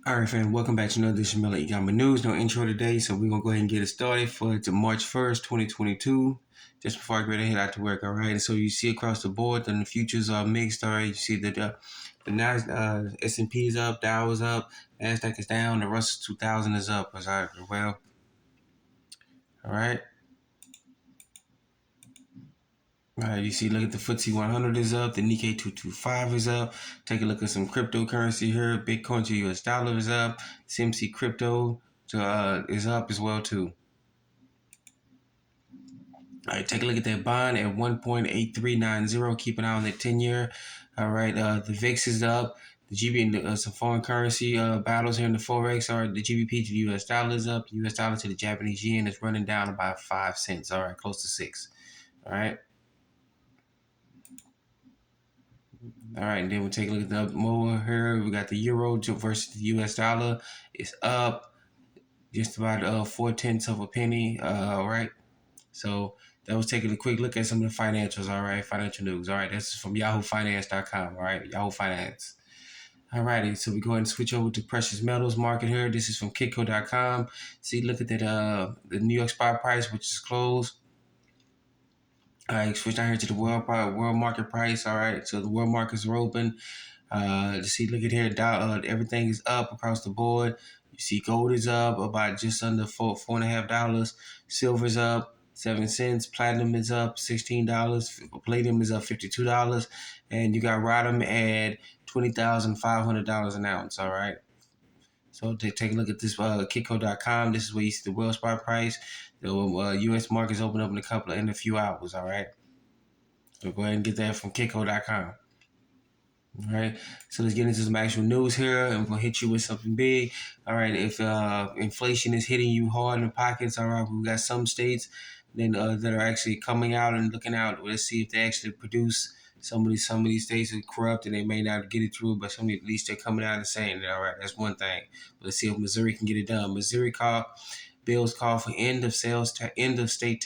All right, fam, welcome back to another edition of Miller Economic News. No intro today, so we're going to go ahead and get it started for March 1st, 2022. Just before I get ready to head out to work, all right? And so you see across the board, then the futures are mixed, all right? You see that the S&P is up, Dow is up, NASDAQ is down, the Russell 2000 is up, all right? Well, all right? All right, you see, look at the FTSE 100 is up, the Nikkei 225 is up. Take a look at some cryptocurrency here. Bitcoin to US dollar is up. CMC crypto is up as well too. All right, take a look at that bond at 1.8390. Keep an eye on that 10-year. All right, the VIX is up. The GB and some foreign currency battles here in the forex. All right, the GBP to the US dollar is up. The US dollar to the Japanese yen is running down about 5 cents. All right, close to 6. All right. All right, and then we'll take a look at the more here. We got the euro versus the US dollar. It's up just about 4/10 of a penny. All right. So that was taking a quick look at some of the financials. All right, financial news. All right, that's from YahooFinance.com. All right, Yahoo Finance. All righty, so we go ahead and switch over to precious metals market here. This is from Kitco.com. See, look at that the New York spot price, which is closed. All right, switch down here to the world market price. All right, so the world markets are open. See, look at here, everything is up across the board. You see, gold is up about just under $4.5. Silver's up 7 cents. Platinum is up $16. Palladium is up $52, and you got rhodium at $20,500 an ounce. All right. So take a look at this Kitco.com. This is where you see the world spot price. The U.S. markets open up in a few hours. All right. So go ahead and get that from Kitco.com. All right, so let's get into some actual news here. I'm gonna hit you with something big. All right, if inflation is hitting you hard in the pockets, all right, we got some states then that are actually coming out and looking out. Let's see if they actually produce. Some of these states are corrupt and they may not get it through, but at least they're coming out and saying it. All right, that's one thing. But let's see if Missouri can get it done. Missouri bills call for end of state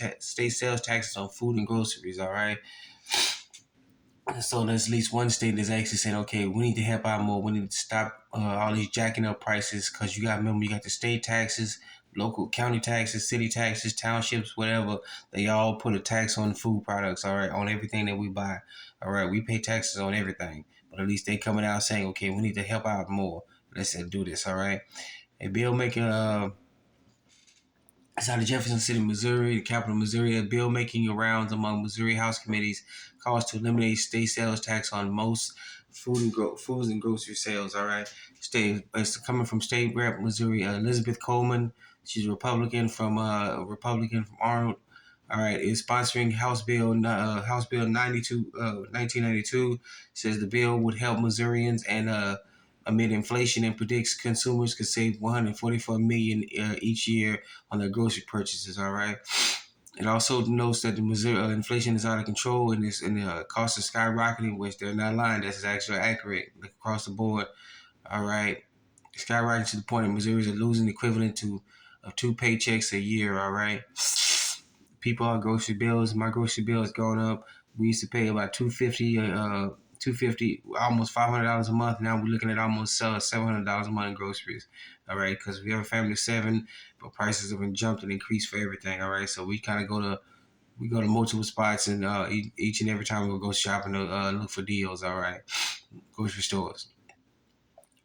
sales taxes on food and groceries. All right. So there's at least one state that's actually saying, okay, we need to help out more. We need to stop all these jacking up prices because you got the state taxes, local county taxes, city taxes, townships, whatever. They all put a tax on food products, all right, on everything that we buy. All right, we pay taxes on everything. But at least they coming out saying, okay, we need to help out more. Let's do this, all right. A bill making it's out of Jefferson City, Missouri, the capital of Missouri. A bill making rounds among Missouri House committees calls to eliminate state sales tax on most foods and grocery sales. All right, it's coming from State Rep Missouri Elizabeth Coleman. She's a Republican from Arnold. All right, is sponsoring House Bill 92, 1992. Says the bill would help Missourians and amid inflation and predicts consumers could save 144 million each year on their grocery purchases. All right. It also notes that the Missouri inflation is out of control and the cost is skyrocketing, which they're not lying. That's actually accurate across the board. All right. Skyrocketing to the point that Missouri's are losing the equivalent of 2 paychecks a year. All right. People on grocery bills. My grocery bill is going up. We used to pay about $250, almost $500 a month. Now we're looking at almost $700 a month in groceries. All right, because we have a family of 7, but prices have been jumped and increased for everything. All right, so we kind of go to multiple spots and each and every time we go shopping to look for deals. All right, grocery stores.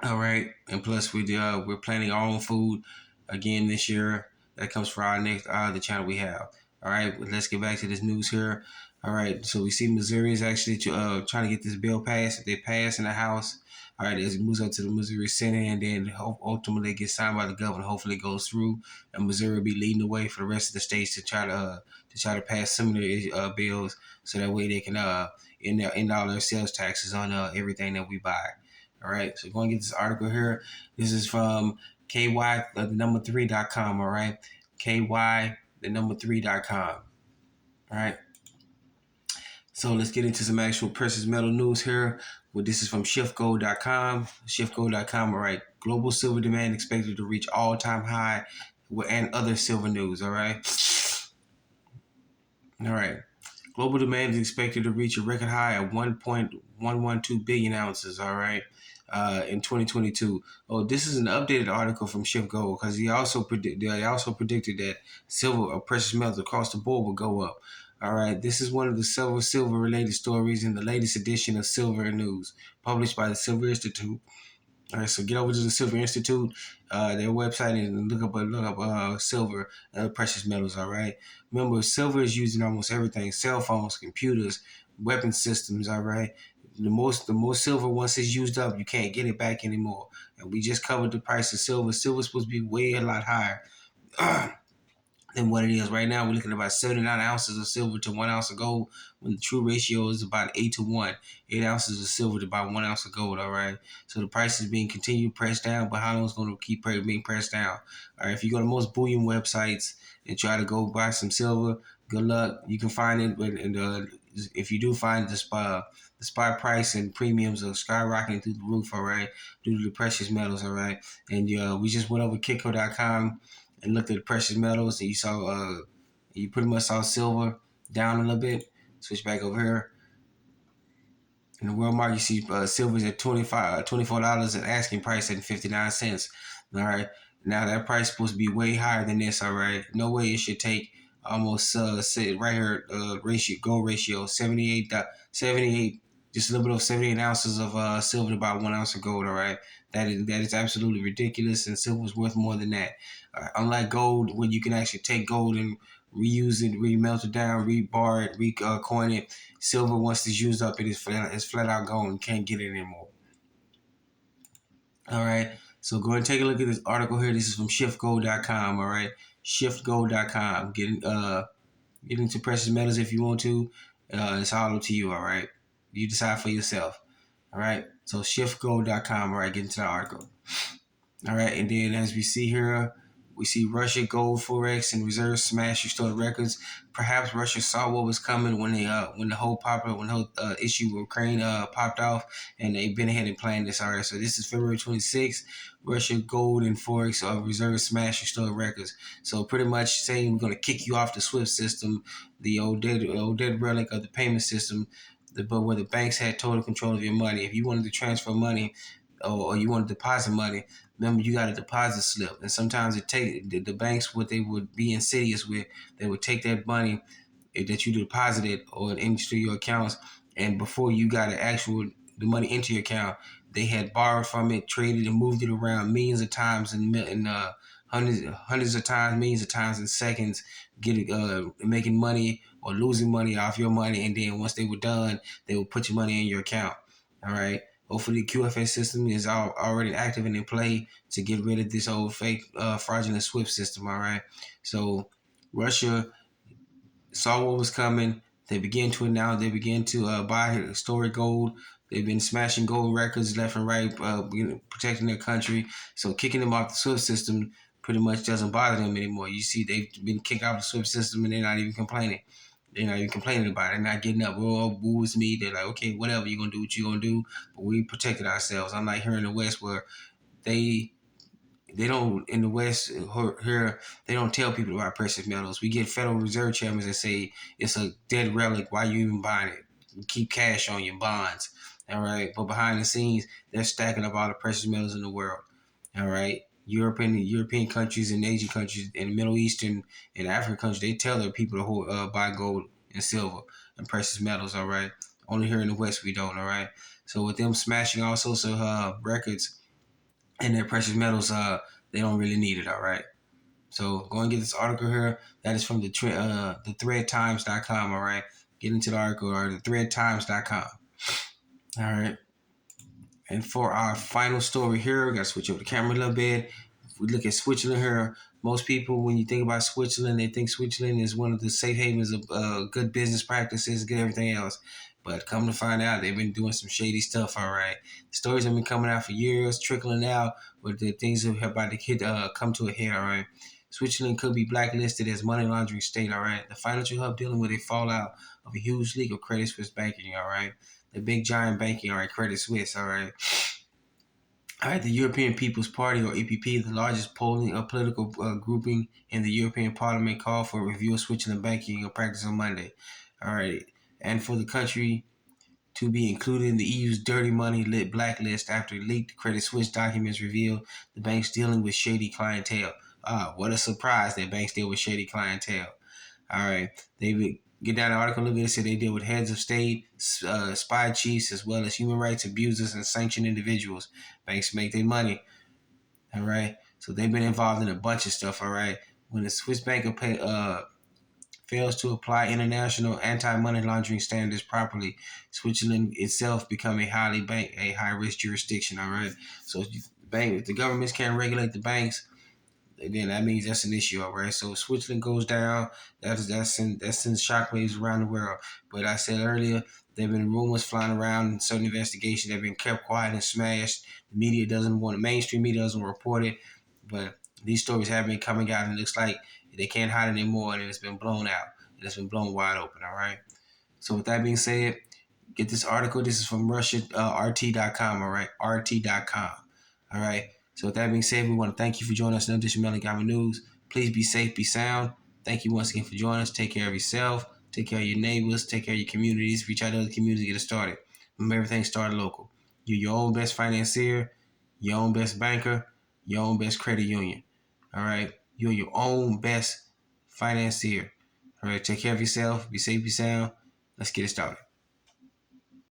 All right, and plus we're planning our own food again this year. That comes for our next the channel we have. All right, let's get back to this news here. All right, so we see Missouri is actually trying to get this bill passed. If they pass in the House, all right, as it moves up to the Missouri Senate, and then ultimately it gets signed by the governor. Hopefully, it goes through, and Missouri will be leading the way for the rest of the states to try to pass similar bills, so that way they can end all their sales taxes on everything that we buy. All right, so go and get this article here. This is from KY, the number 3.com. All right, KY, the number 3.com. All right. So let's get into some actual precious metal news here. Well, this is from shiftgold.com. Shiftgold.com. All right. Global silver demand expected to reach all-time high, and other silver news. All right. All right. Global demand is expected to reach a record high of 1.112 billion ounces, all right, in 2022. Oh, this is an updated article from Shift Gold because they also predicted that silver or precious metals across the board will go up. All right, this is one of the several silver related stories in the latest edition of Silver News, published by the Silver Institute. All right, so get over to the Silver Institute, their website, and look up silver and other precious metals. All right. Remember, silver is used in almost everything: cell phones, computers, weapon systems. All right. The most silver, once it's used up, you can't get it back anymore. And we just covered the price of silver. Silver's supposed to be way a lot higher. Than what it is right now. We're looking at about 79 ounces of silver to 1 ounce of gold, when the true ratio is about 8 to 1. 8 ounces of silver to about 1 ounce of gold. All right. So the price is being continued pressed down, but how long is going to keep being pressed down? All right. If you go to most bullion websites and try to go buy some silver, good luck. You can find it, but if you do find the spot price and premiums are skyrocketing through the roof. All right, due to the precious metals. All right, and we just went over Kitco.com and looked at the precious metals, and you pretty much saw silver down a little bit. Switch back over here. In the world market, you see silver's at $24 and asking price at 59 cents. All right, now that price is supposed to be way higher than this. All right, no way it should take almost say right here gold ratio 78, just a little bit of 78 ounces of silver to about 1 ounce of gold. All right, that is absolutely ridiculous, and silver is worth more than that. Unlike gold, when you can actually take gold and reuse it, remelt it down, rebar it, recoin it. Silver, once it's used up, it's flat out gone. You can't get it anymore. All right. So go and take a look at this article here. This is from shiftgold.com. All right. Shiftgold.com. Get into precious metals if you want to. It's all up to you. All right. You decide for yourself. All right. So shiftgold.com. All right. Get into the article. All right, and then as we see here, we see Russia gold forex and reserves smash restored records. Perhaps Russia saw what was coming when the whole issue with Ukraine popped off, and they've been ahead and planned this already. So this is February 26th. Russia gold and forex reserves smash restored records. So pretty much saying we're going to kick you off the SWIFT system, the old dead relic of the payment system, but where the banks had total control of your money. If you wanted to transfer money or you want to deposit money, remember you got a deposit slip, and sometimes the banks, what they would be insidious with, they would take that money that you deposited or into your accounts, and before you got the money into your account, they had borrowed from it, traded and moved it around millions of times and hundreds of times, millions of times in seconds, getting making money or losing money off your money, and then once they were done, they would put your money in your account. All right. Hopefully, the QFS system is already active and in play to get rid of this old fake fraudulent SWIFT system. All right. So Russia saw what was coming. They began to announce. They began to buy historic gold. They've been smashing gold records left and right, protecting their country. So kicking them off the SWIFT system pretty much doesn't bother them anymore. You see, they've been kicked out of the SWIFT system, and they're not even complaining. They're not even complaining about it. They're not getting up. Oh, boo, it's me. They're like, okay, whatever. You're going to do what you're going to do. But we protected ourselves. Unlike here in the West where they they don't, in the West here, they don't tell people about precious metals. We get Federal Reserve chairmen that say it's a dead relic. Why you even buying it? You keep cash on your bonds. All right. But behind the scenes, they're stacking up all the precious metals in the world. All right. European countries and Asian countries and Middle Eastern and African countries, they tell their people to buy gold and silver and precious metals. All right. Only here in the West we don't. All right. So with them smashing all sorts of records and their precious metals, they don't really need it. All right. So go and get this article here. That is from the threadtimes.com. All right. Get into the article or the threadtimes.com. All right. And for our final story here, we got to switch over the camera a little bit. If we look at Switzerland here, most people, when you think about Switzerland, they think Switzerland is one of the safe havens of good business practices, good everything else. But come to find out, they've been doing some shady stuff, all right. The stories have been coming out for years, trickling out, but the things are about to come to a head, all right. Switzerland could be blacklisted as money laundering state, all right. The financial hub dealing with a fallout of a huge leak of Credit Suisse banking, all right. The big giant banking, all right, Credit Suisse, all right. All right, the European People's Party, or EPP, the largest polling political grouping in the European Parliament, called for a review of Switzerland banking practice on Monday. All right, and for the country to be included in the EU's dirty money lit blacklist after leaked Credit Suisse documents revealed the bank's dealing with shady clientele. What a surprise that banks deal with shady clientele. All right. They would get down the article a little bit. It said they deal with heads of state, spy chiefs, as well as human rights abusers and sanctioned individuals. Banks make their money. All right. So they've been involved in a bunch of stuff. All right. When the Swiss bank fails to apply international anti-money laundering standards properly, Switzerland itself become a high risk jurisdiction. All right. So if the governments can't regulate the banks, then that means that's an issue, all right. So if Switzerland goes down, that sends shockwaves around the world. But I said earlier, there have been rumors flying around in certain investigations that have been kept quiet and smashed. The media doesn't want, the mainstream media doesn't report it, but these stories have been coming out, and it looks like they can't hide anymore, and it's been blown out, and it's been blown wide open, all right. So with that being said, get this article. This is from Russia, RT.com, all right, RT.com, all right. So with that being said, we want to thank you for joining us in this Meligama News. Please be safe, be sound. Thank you once again for joining us. Take care of yourself. Take care of your neighbors. Take care of your communities. Reach out to other communities to get it started. Remember, everything started local. You're your own best financier, your own best banker, your own best credit union. All right. You're your own best financier. All right. Take care of yourself. Be safe, be sound. Let's get it started.